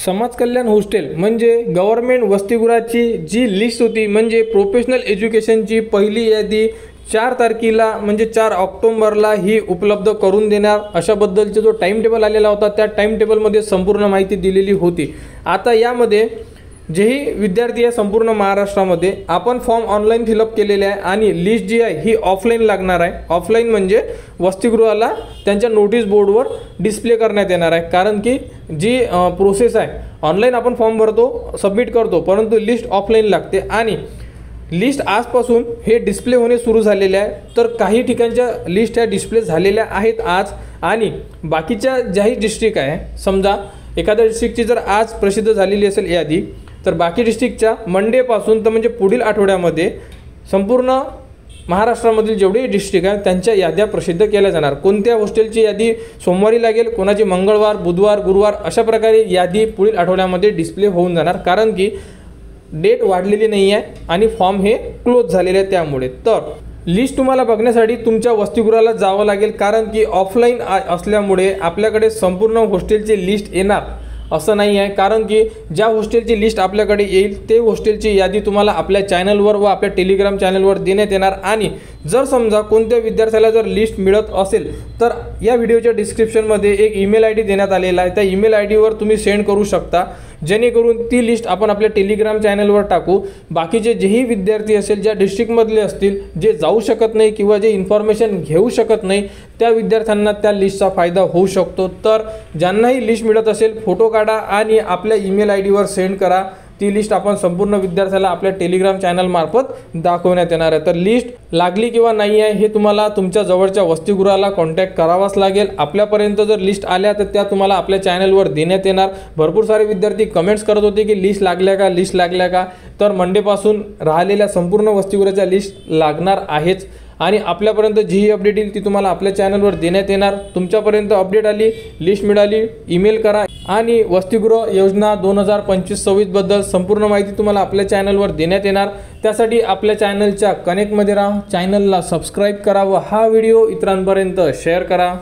समाज कल्याण हॉस्टेल म्हणजे गव्हर्नमेंट वसतिगृहाची जी लिस्ट होती, म्हणजे प्रोफेशनल एज्युकेशनची पहिली यादी 4 तारखेला म्हणजे 4 ऑक्टोबरला ही उपलब्ध करून देणार अशाबद्दलचा जो टाइम टेबल आलेला होता, त्या टाइम टेबलमध्ये संपूर्ण माहिती दिलेली होती। आता यामध्ये जेही विद्यार्थी आहे संपूर्ण महाराष्ट्रामध्ये आपण फॉर्म ऑनलाईन फिलअप केलेले आहे आणि लिस्ट जी आहे ही ऑफलाईन लागणार आहे। ऑफलाईन म्हणजे वसतिगृहाला त्यांच्या नोटीस बोर्डवर डिस्प्ले करण्यात येणार आहे, कारण की जी प्रोसेस आहे ऑनलाईन आपण फॉर्म भरतो सबमिट करतो, परंतु लिस्ट ऑफलाईन लागते आणि लिस्ट आजपासून हे डिस्प्ले होणे सुरू झालेले आहे। तर काही ठिकाणच्या लिस्ट ह्या डिस्प्ले झालेल्या आहेत आज, आणि बाकीच्या ज्याही डिस्ट्रिक्ट आहे, समजा एखाद्या डिस्ट्रिक्टची जर आज प्रसिद्ध झालेली असेल यादी, तर बाकी डिस्ट्रिक्टच्या मंडेपासून तर म्हणजे पुढील आठवड्यामध्ये संपूर्ण महाराष्ट्रामधील जेवढे डिस्ट्रिक्ट आहेत त्यांच्या याद्या प्रसिद्ध केल्या जाणार। कोणत्या हॉस्टेलची यादी सोमवारी लागेल, कोणाची मंगळवार, बुधवार, गुरुवार अशा प्रकारे यादी पुढील आठवड्यामध्ये डिस्प्ले होऊन जाणार, कारण की डेट वाढलेली नाही आहे आणि फॉर्म हे क्लोज झालेले आहे। त्यामुळे तर लिस्ट तुम्हाला बघण्यासाठी तुमच्या वसतिगृहाला जावं लागेल, कारण की ऑफलाईन असल्यामुळे आपल्याकडे संपूर्ण हॉस्टेलची लिस्ट येणार असं नाही आहे, कारण की ज्या हॉस्टेलची लिस्ट आपल्याकडे येईल ते हॉस्टेलची यादी तुम्हाला आपल्या चॅनलवर व आपल्या टेलिग्राम चॅनलवर देण्यात येणार। आणि जर समजा कोणत्या विद्यार्थ्याला जर लिस्ट मिळत असेल तर या व्हिडिओच्या डिस्क्रिप्शनमध्ये एक ईमेल आय डी देण्यात आलेला आहे, त्या ईमेल आय डीवर तुम्ही सेंड करू शकता, जेणेकरून ती लिस्ट आपण आपल्या टेलिग्राम चॅनलवर टाकू। बाकीचे जेही विद्यार्थी असेल ज्या डिस्ट्रिक्टमधले असतील, जे जाऊ शकत नाही किंवा जे इन्फॉर्मेशन घेऊ शकत नाही, त्या विद्यार्थ्यांना त्या लिस्टचा फायदा होऊ शकतो। तर ज्यांनाही लिस्ट मिळत असेल फोटो काढा आणि आपल्या ईमेल आय डीवर सेंड करा, ती लिस्ट आपण संपूर्ण विद्यार्थ्याला आपल्या टेलिग्राम चॅनल मार्फत दाखवण्यात येणार आहे। तर लिस्ट लागली किंवा नाही आहे हे तुम्हाला तुमच्या जवळच्या वसतिगृहाला कॉन्टॅक्ट करावाच लागेल। आपल्यापर्यंत जर लिस्ट आल्या तर त्या तुम्हाला आपल्या चॅनलवर देण्यात येणार। भरपूर सारे विद्यार्थी कमेंट्स करत होते की लिस्ट लागल्या का, लिस्ट लागल्या का, तर मंडेपासून राहिलेल्या संपूर्ण वसतिगृहाच्या लिस्ट लागणार आहेच आणि आपल्यापर्यंत जी अपडेट येईल ती तुम्हाला आपल्या चॅनलवर देण्यात येणार। तुमच्यापर्यंत अपडेट आली, लिस्ट मिळाली, ईमेल करा आणि वसतिगृह योजना 2025-26 बद्दल संपूर्ण माहिती तुम्हाला आपल्या चॅनलवर देण्यात येणार। त्यासाठी आपल्या चॅनलच्या कनेक्टमध्ये राहा, चॅनलला सबस्क्राईब करा व हा व्हिडिओ इतरांपर्यंत शेअर करा।